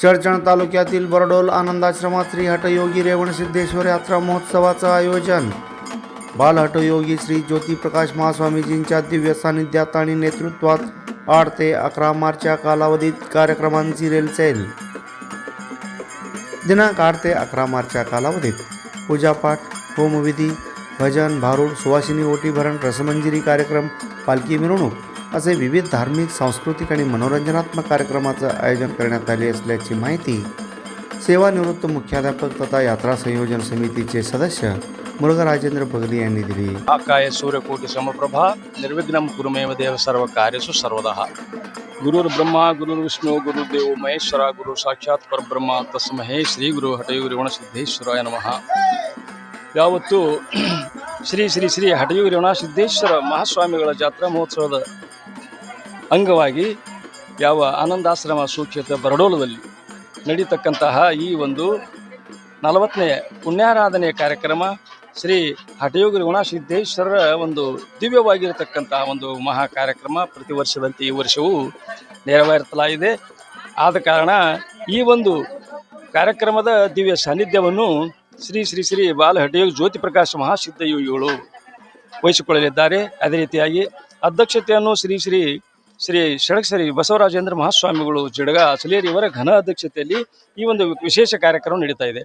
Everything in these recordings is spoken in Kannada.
चडचण तालुक्यातील बरडोल आनंदाश्रमात श्री हठयोगी रेवणसिद्धेश्वर यात्रा महोत्सवाचं आयोजन. बाल हठयोगी श्री ज्योतिप्रकाश महास्वामीजींच्या दिव्य सानिध्यात आणि नेतृत्वात 8 ते 11 मार्चच्या कालावधीत कार्यक्रमांची रेलचेल. दिनांक 8 ते 11 मार्चच्या कालावधीत पूजापाठ, होमविधी, भजन, भारूड, सुवासिनी ओटी भरण, रसमंजिरी कार्यक्रम, पालखी मिरवणूक असे विविध धार्मिक, सांस्कृतिक आणि मनोरंजनात्मक कार्यक्रमाचं आयोजन करण्यात आले असल्याची माहिती सेवानिवृत्त मुख्याध्यापक तथा यात्रा संयोजन समितीचे सदस्य मुरुघा राजेंद्र बगली यांनी दिली. आकाय सूर्यकोटि समप्रभा निर्विघ्नं कुरुमेव देव सर्व कार्येषु सर्वदा. गुरुर्ब्रह्मा गुरुर्विष्णु गुरुदेव महेश्वरा गुरु साक्षाತ್ परब्रह्ಮ तस्मै ಶ್ರೀ ಗುರು ಹಠಯೋಗಿ ರೇವಣಸಿದ್ದೇಶ್ವರಾಯ ನಮಃ. ಯಾವತ್ತು ಶ್ರೀ ಶ್ರೀ ಶ್ರೀ ಹಠಯೋಗಿ ರೇವಣಸಿದ್ದೇಶ್ವರ ಮಹಾಸ್ವಾಮಿಗಳ ಜಾತ್ರಾ ಮಹೋತ್ಸವದ ಅಂಗವಾಗಿ ಯಾವ ಆನಂದಾಶ್ರಮ ಸೂಕ್ಷ್ಯತೆ ಬರಡೋಲದಲ್ಲಿ ನಡೀತಕ್ಕಂತಹ ಈ ಒಂದು 40ನೇ ಪುಣ್ಯಾರಾಧನೆಯ ಕಾರ್ಯಕ್ರಮ ಶ್ರೀ ಹಠಯೋಗಿ ರೇವಣಸಿದ್ದೇಶ್ವರರ ಒಂದು ದಿವ್ಯವಾಗಿರತಕ್ಕಂತಹ ಒಂದು ಮಹಾ ಕಾರ್ಯಕ್ರಮ ಪ್ರತಿ ವರ್ಷದಂತೆ ಈ ವರ್ಷವೂ ನೆರವೇರಿಸಲಾಗಿದೆ. ಆದ ಕಾರಣ ಈ ಒಂದು ಕಾರ್ಯಕ್ರಮದ ದಿವ್ಯ ಸಾನ್ನಿಧ್ಯವನ್ನು ಶ್ರೀ ಶ್ರೀ ಶ್ರೀ ಬಾಲ ಹಠಯೋಗಿ ಜ್ಯೋತಿಪ್ರಕಾಶ ಮಹಾಸಿದ್ಧಯೋಗಿಗಳು ವಹಿಸಿಕೊಳ್ಳಲಿದ್ದಾರೆ. ಅದೇ ರೀತಿಯಾಗಿ ಅಧ್ಯಕ್ಷತೆಯನ್ನು ಶ್ರೀ ಶ್ರೀ ಶ್ರೀ ಷಡಕ್ಷರಿ ಬಸವರಾಜೇಂದ್ರ ಮಹಾಸ್ವಾಮಿಗಳು ಜಡಗ ಅಸಲೇರಿ ಇವರ ಘನ ಅಧ್ಯಕ್ಷತೆಯಲ್ಲಿ ಈ ಒಂದು ವಿಶೇಷ ಕಾರ್ಯಕ್ರಮ ನಡೀತಾ ಇದೆ.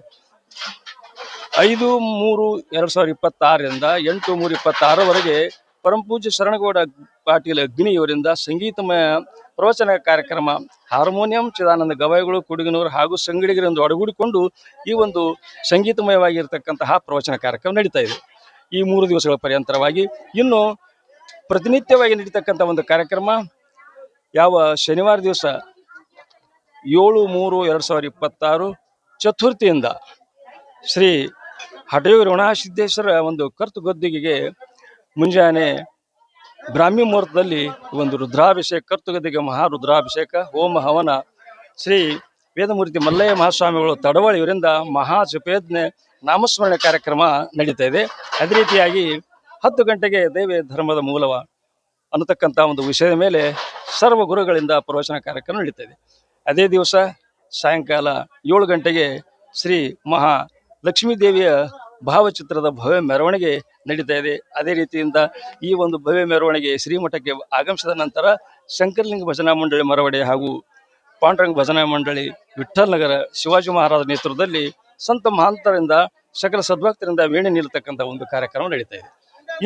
5/3/2026 8/3/26 ಪರಮಪೂಜ್ಯ ಶರಣಗೌಡ ಪಾಟೀಲ್ ಅಗ್ನಿ ಇವರಿಂದ ಸಂಗೀತಮಯ ಪ್ರವಚನ ಕಾರ್ಯಕ್ರಮ, ಹಾರ್ಮೋನಿಯಂ ಚಿದಾನಂದ ಗವಾಯಿಗಳು ಕುಡುಗಿನವರು ಹಾಗೂ ಸಂಗಡಿಗರಿಂದ ಒಡಗೂಡಿಕೊಂಡು ಈ ಒಂದು ಸಂಗೀತಮಯವಾಗಿರ್ತಕ್ಕಂತಹ ಪ್ರವಚನ ಕಾರ್ಯಕ್ರಮ ನಡೀತಾ ಇದೆ ಈ 3 ದಿವಸಗಳ ಪರ್ಯಂತರವಾಗಿ. ಇನ್ನು ಪ್ರತಿನಿತ್ಯವಾಗಿ ನಡೀತಕ್ಕಂಥ ಒಂದು ಕಾರ್ಯಕ್ರಮ ಯಾವ ಶನಿವಾರ ದಿವಸ 7/3/2026 ಚತುರ್ಥಿಯಿಂದ ಶ್ರೀ ಹಠಯೋಗಿ ರೇವಣಸಿದ್ದೇಶ್ವರ ಒಂದು ಕರ್ತುಗದ್ದಿಗೆಗೆ ಮುಂಜಾನೆ ಬ್ರಾಹ್ಮಿ ಮುಹೂರ್ತದಲ್ಲಿ ಒಂದು ರುದ್ರಾಭಿಷೇಕ, ಕರ್ತುಗದ್ದಿಗೆ ಮಹಾರುದ್ರಾಭಿಷೇಕ, ಹೋಮ ಹವನ, ಶ್ರೀ ವೇದಮೂರ್ತಿ ಮಲ್ಲಯ್ಯ ಮಹಾಸ್ವಾಮಿಗಳು ತಡವಳಿ ಇವರಿಂದ ಮಹಾ ಜಪಯಜ್ಞ ನಾಮಸ್ಮರಣೆ ಕಾರ್ಯಕ್ರಮ ನಡೀತಾ ಇದೆ. ಅದೇ ರೀತಿಯಾಗಿ 10 ಗಂಟೆಗೆ ದೈವ ಧರ್ಮದ ಮೂಲವ ಅನ್ನತಕ್ಕಂಥ ಒಂದು ವಿಷಯದ ಮೇಲೆ ಸರ್ವ ಗುರುಗಳಿಂದ ಪ್ರವಚನ ಕಾರ್ಯಕ್ರಮ ನಡೀತಾ ಇದೆ. ಅದೇ ದಿವಸ ಸಾಯಂಕಾಲ 7 ಗಂಟೆಗೆ ಶ್ರೀ ಮಹಾ ಲಕ್ಷ್ಮೀ ದೇವಿಯ ಭಾವಚಿತ್ರದ ಭವ್ಯ ಮೆರವಣಿಗೆ ನಡೀತಾ ಇದೆ. ಅದೇ ರೀತಿಯಿಂದ ಈ ಒಂದು ಭವ್ಯ ಮೆರವಣಿಗೆ ಶ್ರೀಮಠಕ್ಕೆ ಆಗಮಿಸಿದ ನಂತರ ಶಂಕರಲಿಂಗ ಭಜನಾ ಮಂಡಳಿ ಮರವಡೆ ಹಾಗೂ ಪಾಂಡುರಂಗ ಭಜನಾ ಮಂಡಳಿ ವಿಠ್ಠಲ್ ನಗರ ಶಿವಾಜಿ ಮಹಾರಾಜ ನೇತೃತ್ವದಲ್ಲಿ ಸಂತ ಮಹಾಂತರಿಂದ ಸಕಲ ಸದ್ಭಕ್ತರಿಂದ ವೇಣಿ ನಿಲ್ತಕ್ಕಂಥ ಒಂದು ಕಾರ್ಯಕ್ರಮ ನಡೀತಾ ಇದೆ.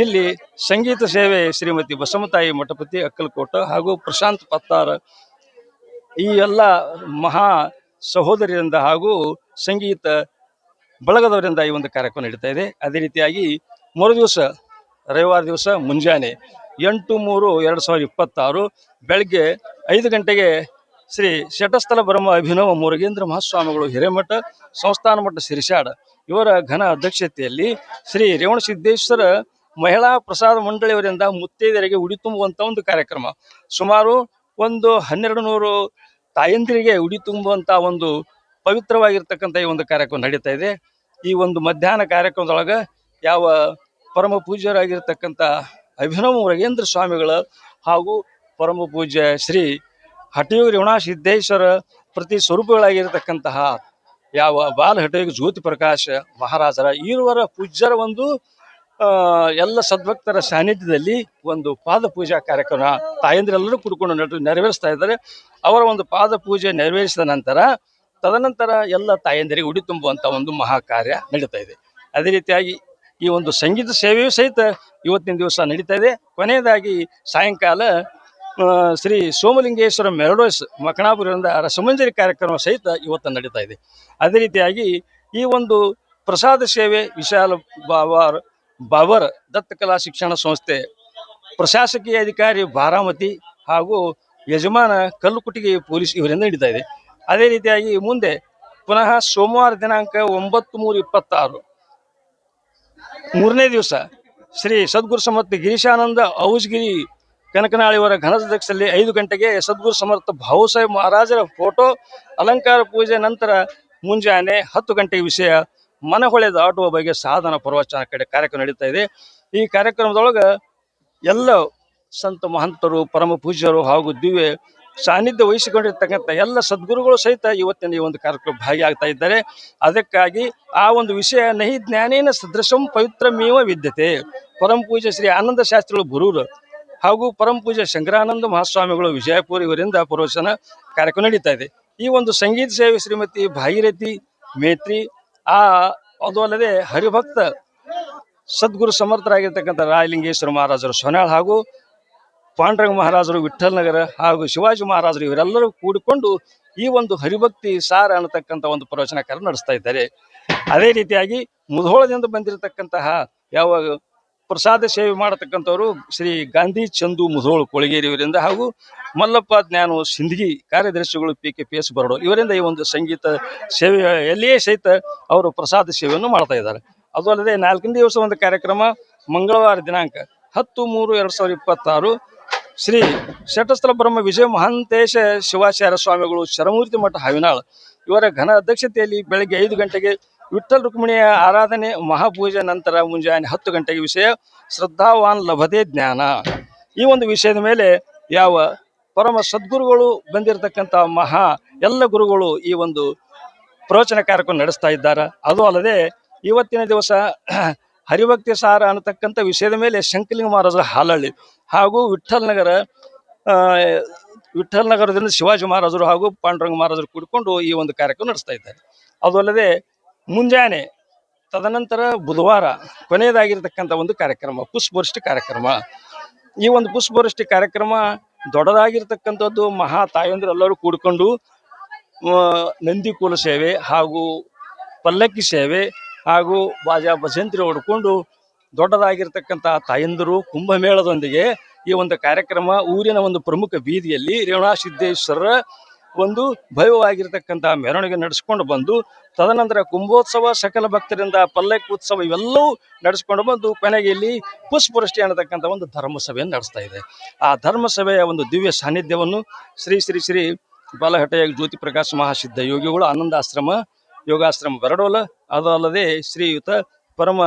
ಇಲ್ಲಿ ಸಂಗೀತ ಸೇವೆ ಶ್ರೀಮತಿ ಬಸಮತಾಯಿ ಮಠಪತಿ ಅಕ್ಕಲಕೋಟ ಹಾಗೂ ಪ್ರಶಾಂತ್ ಪತ್ತಾರ್ ಈ ಎಲ್ಲ ಮಹಾ ಸಹೋದರಿಯರಿಂದ ಹಾಗೂ ಸಂಗೀತ ಬಳಗದವರಿಂದ ಈ ಒಂದು ಕಾರ್ಯಕ್ರಮ ನಡೀತಾ ಇದೆ. ಅದೇ ರೀತಿಯಾಗಿ ಮರು ದಿವಸ ರವಿವಾರ ದಿವಸ ಮುಂಜಾನೆ 8/3/2026 ಬೆಳಗ್ಗೆ 5 ಗಂಟೆಗೆ ಶ್ರೀ ಶಟಸ್ಥಲ ಬ್ರಹ್ಮ ಅಭಿನವ ಮುರುಗೇಂದ್ರ ಮಹಾಸ್ವಾಮಿಗಳು ಹಿರೇಮಠ ಸಂಸ್ಥಾನ ಮಠ ಸಿರಿಸಾಡ ಇವರ ಘನ ಅಧ್ಯಕ್ಷತೆಯಲ್ಲಿ ಶ್ರೀ ರೇವಣಸಿದ್ದೇಶ್ವರ ಮಹಿಳಾ ಪ್ರಸಾದ ಮಂಡಳಿಯವರಿಂದ ಮುತ್ತೈದೆಯರಿಗೆ ಉಡಿ ತುಂಬುವಂಥ ಒಂದು ಕಾರ್ಯಕ್ರಮ. ಸುಮಾರು ಒಂದು 1200 ತಾಯಂದಿರಿಗೆ ಉಡಿ ತುಂಬುವಂಥ ಒಂದು ಪವಿತ್ರವಾಗಿರ್ತಕ್ಕಂಥ ಈ ಒಂದು ಕಾರ್ಯಕ್ರಮ ನಡೀತಾ ಇದೆ. ಈ ಒಂದು ಮಧ್ಯಾಹ್ನ ಕಾರ್ಯಕ್ರಮದೊಳಗೆ ಯಾವ ಪರಮ ಪೂಜ್ಯರಾಗಿರ್ತಕ್ಕಂಥ ಅಭಿನವ ಮುರುಗೇಂದ್ರ ಸ್ವಾಮಿಗಳ ಹಾಗೂ ಪರಮ ಪೂಜ್ಯ ಶ್ರೀ ಹಠಯೋಗಿ ರೇವಣಸಿದ್ದೇಶ್ವರ ಪ್ರತಿ ಸ್ವರೂಪಗಳಾಗಿರ್ತಕ್ಕಂತಹ ಯಾವ ಬಾಲ ಹಠಯೋಗಿ ಜ್ಯೋತಿಪ್ರಕಾಶ ಮಹಾರಾಜರ ಈರುವರ ಪೂಜ್ಯರ ಒಂದು ಎಲ್ಲ ಸದ್ಭಕ್ತರ ಸಾನ್ನಿಧ್ಯದಲ್ಲಿ ಒಂದು ಪಾದ ಪೂಜಾ ಕಾರ್ಯಕ್ರಮ ತಾಯಂದಿರೆಲ್ಲರೂ ಕೂಡಿಕೊಂಡು ನೆರವೇರಿಸ್ತಾ ಇದ್ದಾರೆ. ಅವರ ಒಂದು ಪಾದ ಪೂಜೆ ನೆರವೇರಿಸಿದ ನಂತರ ತದನಂತರ ಎಲ್ಲ ತಾಯಂದಿರಿಗೆ ಉಡಿ ತುಂಬುವಂಥ ಒಂದು ಮಹಾ ಕಾರ್ಯ ನಡೀತಾ ಇದೆ. ಅದೇ ರೀತಿಯಾಗಿ ಈ ಒಂದು ಸಂಗೀತ ಸೇವೆಯೂ ಸಹಿತ ಇವತ್ತಿನ ದಿವಸ ನಡೀತಾ ಇದೆ. ಕೊನೆಯದಾಗಿ ಸಾಯಂಕಾಲ ಶ್ರೀ ಸೋಮಲಿಂಗೇಶ್ವರ ಮೆರಡೋಸ್ ಮಕಣಾಪುರದಿಂದ ರಸಮಂಜರಿ ಕಾರ್ಯಕ್ರಮ ಸಹಿತ ಇವತ್ತು ನಡೀತಾ ಇದೆ. ಅದೇ ರೀತಿಯಾಗಿ ಈ ಒಂದು ಪ್ರಸಾದ ಸೇವೆ ವಿಶಾಲ ಬಾವರ್ ದತ್ತಕಲಾ ಶಿಕ್ಷಣ ಸಂಸ್ಥೆ ಪ್ರಶಾಸಕೀಯ ಅಧಿಕಾರಿ ಬಾರಾಮತಿ ಹಾಗೂ ಯಜಮಾನ ಕಲ್ಲುಕುಟಿಗೆ ಪೊಲೀಸ್ ಇವರಿಂದ ನಡೀತಾ ಇದೆ. ಅದೇ ರೀತಿಯಾಗಿ ಮುಂದೆ ಪುನಃ ಸೋಮವಾರ ದಿನಾಂಕ 9/3/26 3ನೇ ದಿವಸ ಶ್ರೀ ಸದ್ಗುರು ಸಮರ್ಥ ಗಿರೀಶಾನಂದ ಔಜ್ಗಿರಿ ಕನಕನಾಳಿಯವರ ಘನದಕ್ಷದಲ್ಲಿ 5 ಗಂಟೆಗೆ ಸದ್ಗುರು ಸಮರ್ಥ ಭಾವುಸಾಹೇಬ್ ಮಹಾರಾಜರ ಫೋಟೋ ಅಲಂಕಾರ ಪೂಜೆ ನಂತರ ಮುಂಜಾನೆ 10 ಗಂಟೆಗೆ ವಿಷಯ ಮನಹೊಳೆ ದಾಟುವ ಬಗ್ಗೆ ಸಾಧನ ಪ್ರವಚನ ಕಾರ್ಯಕ್ರಮ ನಡೀತಾ ಇದೆ. ಈ ಕಾರ್ಯಕ್ರಮದೊಳಗೆ ಎಲ್ಲ ಸಂತ ಮಹಂತರು, ಪರಮ ಪೂಜ್ಯರು ಹಾಗೂ ದಿವ್ಯ ಸಾನ್ನಿಧ್ಯ ವಹಿಸಿಕೊಂಡಿರ್ತಕ್ಕಂಥ ಎಲ್ಲ ಸದ್ಗುರುಗಳು ಸಹಿತ ಇವತ್ತಿನ ಈ ಒಂದು ಕಾರ್ಯಕ್ರಮ ಭಾಗಿಯಾಗ್ತಾ ಇದ್ದಾರೆ. ಅದಕ್ಕಾಗಿ ಆ ಒಂದು ವಿಷಯ ನಹಿ ಜ್ಞಾನೇನ ಸದೃಶಂ ಪವಿತ್ರಮೇವ ವಿದ್ಯತೆ. ಪರಮ ಪೂಜ್ಯ ಶ್ರೀ ಆನಂದ ಶಾಸ್ತ್ರಿಗಳು ಗುರೂರು ಹಾಗೂ ಪರಮ ಪೂಜ್ಯ ಶಂಕರಾನಂದ ಮಹಾಸ್ವಾಮಿಗಳು ವಿಜಯಪುರ ಇವರಿಂದ ಪ್ರವಚನ ಕಾರ್ಯಕ್ರಮ ನಡೀತಾ ಇದೆ. ಈ ಒಂದು ಸಂಗೀತ ಸೇವೆ ಶ್ರೀಮತಿ ಭಾಗೀರಥಿ ಮೇತ್ರಿ, ಅದು ಅಲ್ಲದೆ ಹರಿಭಕ್ತ ಸದ್ಗುರು ಸಮರ್ಥರಾಗಿರ್ತಕ್ಕಂಥ ರಾಯಲಿಂಗೇಶ್ವರ ಮಹಾರಾಜರು ಸೊನಾಳ್ ಹಾಗೂ ಪಾಂಡುರಂಗ ಮಹಾರಾಜರು ವಿಠ್ಠಲ್ ನಗರ ಹಾಗೂ ಶಿವಾಜಿ ಮಹಾರಾಜರು ಇವರೆಲ್ಲರೂ ಕೂಡಿಕೊಂಡು ಈ ಒಂದು ಹರಿಭಕ್ತಿ ಸಾರ ಅನ್ನತಕ್ಕಂಥ ಒಂದು ಪ್ರವಚನ ಕಾರ್ಯ ನಡೆಸ್ತಾ ಇದ್ದಾರೆ. ಅದೇ ರೀತಿಯಾಗಿ ಮುಧೋಳದಿಂದ ಬಂದಿರತಕ್ಕಂತಹ ಯಾವ ಪ್ರಸಾದ ಸೇವೆ ಮಾಡತಕ್ಕಂಥವರು ಶ್ರೀ ಗಾಂಧಿ ಚಂದು ಮುಧೋಳು ಕೊಳಗೇರಿ ಇವರಿಂದ ಹಾಗೂ ಮಲ್ಲಪ್ಪ ಜ್ಞಾನ ಸಿಂದಗಿ ಕಾರ್ಯದರ್ಶಿಗಳು PKPS ಬರೋಡು ಇವರಿಂದ ಈ ಒಂದು ಸಂಗೀತ ಸೇವೆಯಲ್ಲಿಯೇ ಸಹಿತ ಅವರು ಪ್ರಸಾದ ಸೇವೆಯನ್ನು ಮಾಡ್ತಾ ಇದ್ದಾರೆ. ಅದು ಅಲ್ಲದೆ 4ನೇ ದಿವಸ ಒಂದು ಕಾರ್ಯಕ್ರಮ ಮಂಗಳವಾರ ದಿನಾಂಕ 10/3/2026 ಶ್ರೀ ಶಟಸ್ಥಲ ಬ್ರಹ್ಮ ವಿಜಯ ಮಹಾಂತೇಶ ಶಿವಾಚಾರ್ಯ ಸ್ವಾಮಿಗಳು ಶರಮೂರ್ತಿ ಮಠ ಹಾವಿನಾಳ್ ಇವರ ಘನ ಅಧ್ಯಕ್ಷತೆಯಲ್ಲಿ ಬೆಳಗ್ಗೆ 5 ಗಂಟೆಗೆ ವಿಠ್ಠಲ್ ರುಕ್ಮಿಣಿಯ ಆರಾಧನೆ ಮಹಾಪೂಜೆ ನಂತರ ಮುಂಜಾನೆ 10 ಗಂಟೆಗೆ ವಿಷಯ ಶ್ರದ್ಧಾವಾನ್ ಲಭತೆ ಜ್ಞಾನ. ಈ ಒಂದು ವಿಷಯದ ಮೇಲೆ ಯಾವ ಪರಮ ಸದ್ಗುರುಗಳು ಬಂದಿರತಕ್ಕಂಥ ಎಲ್ಲ ಗುರುಗಳು ಈ ಒಂದು ಪ್ರವಚನ ಕಾರ್ಯಕ್ರಮ ನಡೆಸ್ತಾ ಇದ್ದಾರೆ. ಅದು ಅಲ್ಲದೆ ಇವತ್ತಿನ ದಿವಸ ಹರಿಭಕ್ತಿ ಸಾರ ಅನ್ನತಕ್ಕಂಥ ವಿಷಯದ ಮೇಲೆ ಶಂಕಲಿಂಗ ಮಹಾರಾಜರ ಹಾಲಹಳ್ಳಿ ಹಾಗೂ ವಿಠ್ಠಲ್ ನಗರದಿಂದ ಶಿವಾಜಿ ಮಹಾರಾಜರು ಹಾಗೂ ಪಾಂಡುರಂಗ ಮಹಾರಾಜರು ಕೂಡಿಕೊಂಡು ಈ ಒಂದು ಕಾರ್ಯಕ್ರಮ ನಡೆಸ್ತಾ ಇದ್ದಾರೆ. ಅದು ಅಲ್ಲದೆ ಮುಂಜಾನೆ ತದನಂತರ ಬುಧವಾರ ಕೊನೆಯದಾಗಿರ್ತಕ್ಕಂಥ ಒಂದು ಕಾರ್ಯಕ್ರಮ ಪುಷ್ಪವೃಷ್ಟಿ ಕಾರ್ಯಕ್ರಮ. ಈ ಒಂದು ಪುಷ್ಪವೃಷ್ಟಿ ಕಾರ್ಯಕ್ರಮ ದೊಡ್ಡದಾಗಿರ್ತಕ್ಕಂಥದ್ದು ತಾಯಂದಿರೆಲ್ಲರೂ ಕೂಡಿಕೊಂಡು ನಂದಿಕೂಲ ಸೇವೆ ಹಾಗೂ ಪಲ್ಲಕ್ಕಿ ಸೇವೆ ಹಾಗೂ ಬಾಜಾ ಭಜಂತ್ರಿ ಹೊಡ್ಕೊಂಡು ದೊಡ್ಡದಾಗಿರ್ತಕ್ಕಂಥ ತಾಯಂದಿರು ಕುಂಭಮೇಳದೊಂದಿಗೆ ಈ ಒಂದು ಕಾರ್ಯಕ್ರಮ ಊರಿನ ಒಂದು ಪ್ರಮುಖ ಬೀದಿಯಲ್ಲಿ ರೇವಣಸಿದ್ದೇಶ್ವರರ ಒಂದು ಭವ್ಯವಾಗಿರ್ತಕ್ಕಂಥ ಮೆರವಣಿಗೆ ನಡೆಸ್ಕೊಂಡು ಬಂದು ತದನಂತರ ಕುಂಭೋತ್ಸವ ಸಕಲ ಭಕ್ತರಿಂದ ಪಲ್ಲಕ್ಕಿ ಉತ್ಸವ ಇವೆಲ್ಲವೂ ನಡೆಸ್ಕೊಂಡು ಬಂದು ಕೊನೆಗೆ ಇಲ್ಲಿ ಪುಷ್ಪವೃಷ್ಟಿ ಅನ್ನತಕ್ಕಂಥ ಒಂದು ಧರ್ಮಸಭೆಯನ್ನು ನಡೆಸ್ತಾ ಇದೆ. ಆ ಧರ್ಮಸಭೆಯ ಒಂದು ದಿವ್ಯ ಸಾನ್ನಿಧ್ಯವನ್ನು ಶ್ರೀ ಶ್ರೀ ಶ್ರೀ ಬಾಲಹಟೆಯ ಜ್ಯೋತಿ ಪ್ರಕಾಶ್ ಮಹಾಸಿದ್ಧ ಯೋಗಿಗಳು ಆನಂದಾಶ್ರಮ ಯೋಗಾಶ್ರಮ ಬರಡೋಲ, ಅದು ಅಲ್ಲದೆ ಶ್ರೀಯುತ ಪರಮ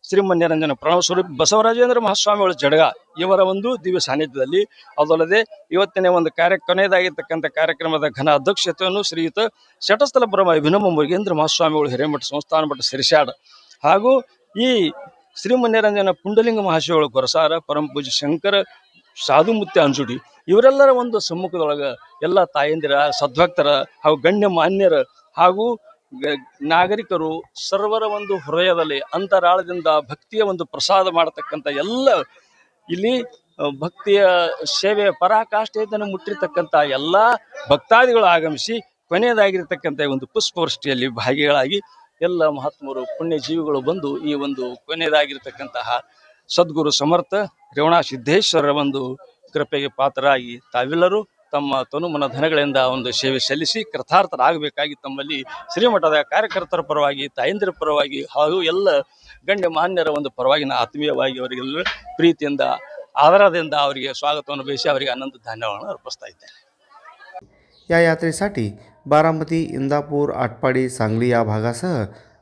ಶ್ರೀಮನ್ಯರಂಜನ ಪ್ರಣವ ಸ್ವರೂಪ್ ಬಸವರಾಜೇಂದ್ರ ಮಹಾಸ್ವಾಮಿಗಳು ಜಡಗ ಇವರ ಒಂದು ದಿವ್ಯ ಸಾನ್ನಿಧ್ಯದಲ್ಲಿ, ಅದಲ್ಲದೆ ಇವತ್ತಿನ ಒಂದು ಕೊನೆಯದಾಗಿರ್ತಕ್ಕಂಥ ಕಾರ್ಯಕ್ರಮದ ಘನ ಅಧ್ಯಕ್ಷತೆಯನ್ನು ಶ್ರೀಯುತ ಶಟಸ್ಥಲ ಬ್ರಹ್ಮ ಅಭಿನವ ಮುರುಗೇಂದ್ರ ಮಹಾಸ್ವಾಮಿಗಳು ಹಿರೇಮಠ ಸಂಸ್ಥಾನ ಮಠ ಸಿರಿಸಾಡ ಹಾಗೂ ಈ ಶ್ರೀಮನ್ಯರಂಜನ ಪುಂಡಲಿಂಗ ಮಹಾಶಿವಗಳು ಗೊರಸಾರ ಪರಮ ಪೂಜ್ಯ ಶಂಕರ ಸಾಧುಮುತ್ಯ ಅಂಜುಡಿ ಇವರೆಲ್ಲರ ಒಂದು ಸಮ್ಮುಖದೊಳಗೆ ಎಲ್ಲ ತಾಯಂದಿರ ಸದ್ಭಕ್ತರ ಹಾಗೂ ಗಣ್ಯ ಮಾನ್ಯರ ಹಾಗೂ ನಾಗರಿಕರು ಸರ್ವರ ಒಂದು ಹೃದಯದಲ್ಲಿ ಅಂತರಾಳದಿಂದ ಭಕ್ತಿಯ ಒಂದು ಪ್ರಸಾದ ಮಾಡತಕ್ಕಂಥ ಎಲ್ಲ ಇಲ್ಲಿ ಭಕ್ತಿಯ ಸೇವೆಯ ಪರಾಕಾಷ್ಠೆಯನ್ನು ಮುಟ್ಟಿರ್ತಕ್ಕಂಥ ಎಲ್ಲ ಭಕ್ತಾದಿಗಳು ಆಗಮಿಸಿ ಕೊನೆಯದಾಗಿರ್ತಕ್ಕಂಥ ಒಂದು ಪುಷ್ಪವೃಷ್ಟಿಯಲ್ಲಿ ಭಾಗಿಗಳಾಗಿ ಎಲ್ಲ ಮಹಾತ್ಮರು ಪುಣ್ಯ ಜೀವಿಗಳು ಬಂದು ಈ ಒಂದು ಕೊನೆಯದಾಗಿರ್ತಕ್ಕಂತಹ ಸದ್ಗುರು ಸಮರ್ಥ ರೇವಣಸಿದ್ದೇಶ್ವರರ ಒಂದು ಕೃಪೆಗೆ ಪಾತ್ರರಾಗಿ ತಾವೆಲ್ಲರೂ ತಮ್ಮ ತನುಮನ ಧನಗಳಿಂದ ಒಂದು ಸೇವೆ ಸಲ್ಲಿಸಿ ಕೃತಾರ್ಥರಾಗಬೇಕಾಗಿ ತಮ್ಮಲ್ಲಿ ಶ್ರೀಮಠದ ಕಾರ್ಯಕರ್ತರ ಪರವಾಗಿ ತಾಯಂದಿರ ಪರವಾಗಿ ಹಾಗೂ ಎಲ್ಲ ಗಣ್ಯ ಮಾನ್ಯರ ಒಂದು ಪರವಾಗಿ ಆತ್ಮೀಯವಾಗಿ ಅವರಿಗೆಲ್ಲ ಪ್ರೀತಿಯಿಂದ ಆದರದಿಂದ ಅವರಿಗೆ स्वागतವನ್ನು ಬಯಸಿ ಅವರಿಗೆ ಅನಂತ ಧನ್ಯವಾದಗಳನ್ನು अर्पिस्ता इद्देನೆ. या यात्रेसाठी बारामती, इंदापूर, आटपाडी, सांगली या भागासह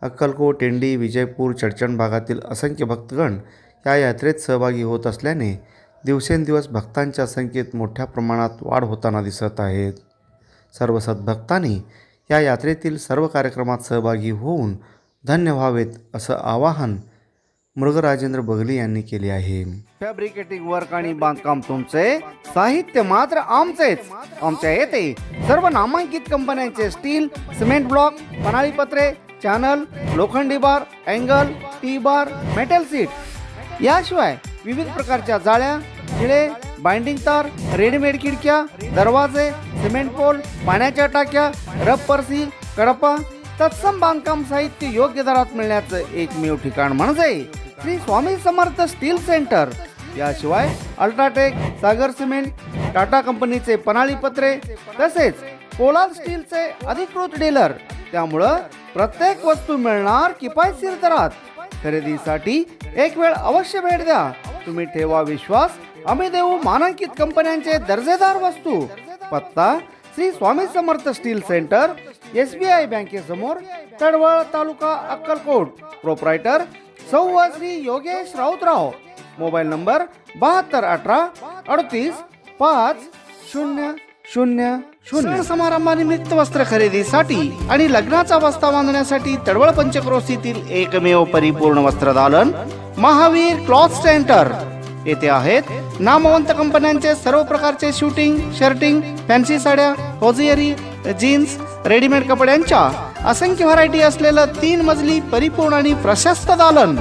अक्कलकोट, टेंडी, विजयपूर, चडचण भागातील असंख्य भक्तगण या यात्रेत सहभागी होत असल्याने दिवसेंदिवस भक्तांच्या संख्येत मोठ्या प्रमाणात वाढ होताना दिसत आहेत. सर्व सद्भक्तांनी या यात्रेतील सर्व कार्यक्रमात सहभागी होऊन धन्य व्हावेत असं आवाहन मृगराजेंद्र बगली यांनी केले आहे. फॅब्रिकेटिंग वर्क आणि बांधकाम तुमचे, साहित्य मात्र आमचेच. आमच्या येथे सर्व नामांकित कंपन्यांचे स्टील, सिमेंट ब्लॉक, पन्हाळीपत्रे, चॅनल, लोखंडी bar, angle, T bar, metal sheet याशिवाय विविध प्रकारच्या जाळ्या, खिळे, बाइंडिंग तार, रेडीमेड खिडक्या, दरवाजे, सिमेंट पोल, पाण्याच्या टाक्या, रबर सील, कडपा, तत्सम बांधकाम साहित्य योग्य दरात मिळण्याचं एकमेव ठिकाण म्हणजे श्री स्वामी समर्थ स्टील सेंटर. याशिवाय अल्ट्राटेक, सागर सिमेंट, टाटा कंपनीचे पन्हाळीपत्रे तसेच पोलाद स्टीलचे अधिकृत डीलर. त्यामुळं प्रत्येक वस्तू मिळणार किफायतशीर दरात. खरेदीसाठी एक वेळ अवश्य भेट द्या. तुम्ही ठेवा विश्वास, आम्ही देऊ मानांकित कंपन्यांचे दर्जेदार वस्तू. पत्ता Shri Swami Samarth steel centre, SBI बँकेसमोर, Tadwal, taluka Akkalkot. Proprietor Sau Shri Yogesh Rautrao. Mobile number 7218 38 50 सण समारंभानिमित्त वस्त्र खरेदीसाठी आणि लग्नाचा बस्ता बांधण्यासाठी तडवळ पंचक्रोशीतील एकमेव परिपूर्ण वस्त्रदालन महावीर क्लॉथ सेंटर येथे आहेत नामवंत कंपन्यांचे सर्व प्रकारचे शूटिंग, शर्टिंग, फॅन्सी साड्या, होजियरी, जीन्स, रेडीमेड कपड्यांच्या असंख्य व्हरायटी असलेलं 3 मजली परिपूर्ण आणि प्रशस्त दालन.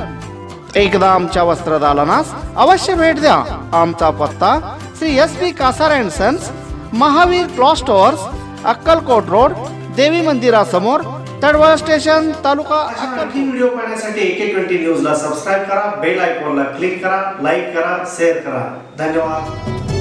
एकदा आमच्या वस्त्रदालनास अवश्य भेट द्या. आमचा पत्ता Shri SP Kasar and sons, Mahavir cloth stores, Akkalkot road, देवी मंदिरासमोर, तडवळ स्टेशन, तालुका अक्कलकोट. व्हिडिओ पाहण्यासाठी AK20 न्यूजला सबस्क्राईब करा, बेल आयकॉनला क्लिक करा, लाईक करा, शेअर करा. धन्यवाद.